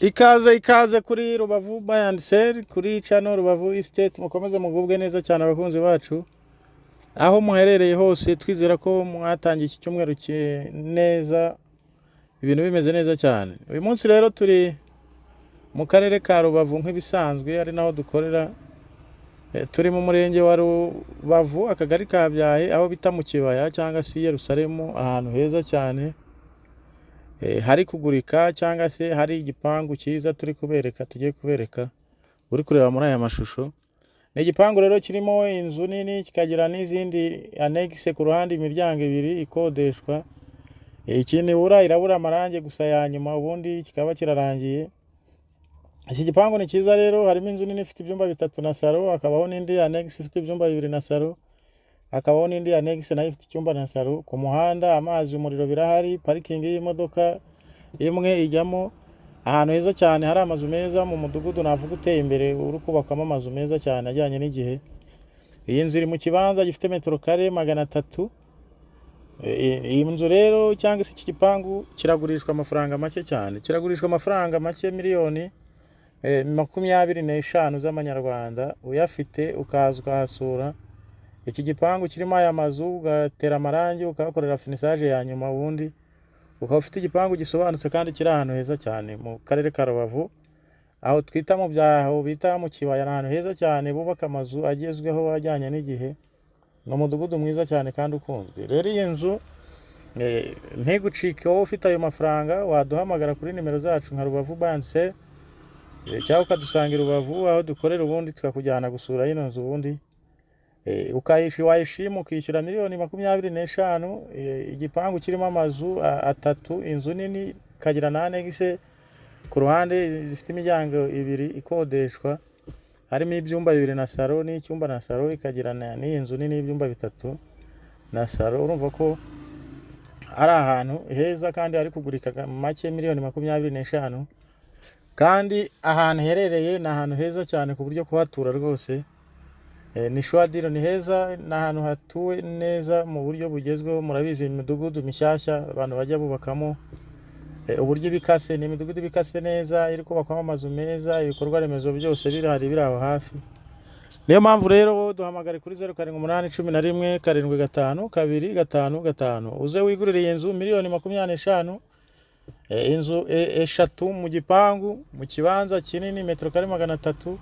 Ikaze kuri Rubavu Buy and Sell kuri channel Rubavu Estate, mukomeze mugubwe neza cyane abakunzi bacu aho muherereye hose. Twizera ko mwatangiye iki cyumweru neza, ibintu bimeze neza cyane. Uyu munsi rero turi mu karere ka Rubavu nk'ibisanzwe, ari naho dukorera. Turi mu murenge wa Rubavu, akagari ka Byahe, aho bita mu Kibaya cyangwa se Yerusalemu, ahantu heza cyane hari kugurika cyangwa se hari igipangu cyiza tugiye kubereka uri kureba muri aya mashusho. Ni igipangu rero kirimo inzu nini, kikagira n'izindi annexe ku ruhande, imiryango ibiri ikodeshwa. Ikindi irabura amarangi gusa ya nyuma, ubundi kikaba kirarangiye. Iki gipangu ni cyiza rero, harimo inzu nini ifite ibyumba 3 na salo, hakabaho n'indi annexe ifite ibyumba 2 na salo, hakabaho n'indi annexe nayo ifite icyumba na salo. Ku muhanda amazi, umuriro birahari, parking y'imodoka imwe ijyamo. Ahantu heza cyane hari amazu meza mu mudugudu navuga uteye imbere, uri kubakwamo amazu meza cyane ajyanye n'igihe. Iyi nzu iri mu kibanza gifite metero kare 300. Iyi nzu rero cyangwa se iki gipangu kiragurishwa amafaranga make cyane, kiragurishwa amafaranga make, miliyoni 25 z'amanyarwanda. Uyafite ukaza ukahasura iki gipangu kirimo aya mazu, ugatera amarangi, ukahakorera finissage ya nyuma, ubundi ukaba ufite igipangu gisobanutse kandi kiri ahantu heza cyane mu karere ka Rubavu, aho twita mu Byaho, bita mu Kibaya. Ahantu heza cyane bubaka amazu agezweho ajyanye n'igihe. Ni umudugudu mwiza cyane kandi ukunzwe. Rero iyi nzu ntigucike, wowe ufite ayo mafaranga waduhamagara kuri nimero zacu nka Rubavu Buy and Sell, cyangwa ukadusangira Rubavu aho dukorera, ubundi tukakujyana gusura ino nzu, ubundi wayishima ukishyura miliyoni 25. Igipangu kirimo amazu 3, inzu nini, kagira na annexe ku ruhande zifite imiryango 2 ikodeshwa, harimo ibyumba 2 na salo n'icyumba na salo, ikagira n'iyi nzu nini ibyumba 3 na salo. Urumva ko ari ahantu heza kandi hari kugurika make, miliyoni 25. Kandi ahantu herereye ni ahantu heza cyane ku buryo kuhatura rwose ni shwadiro, ni heza, ni ahantu hatuwe neza mu buryo bugezweho. Murabizi imidugudu mishyashya abantu bajya bubakamo, uburyo bikase, ni imidugudu bikase neza, iri kubakwamo amazu meza, ibikorwa remezo byose biri aho hafi. Niyo mpamvu rero duhamagare kuri 0781 11 75 uze wigurire iyi nzu miliyoni 25. Inzu 3 mu gipangu, mu kibanza kinini, metero kare 300.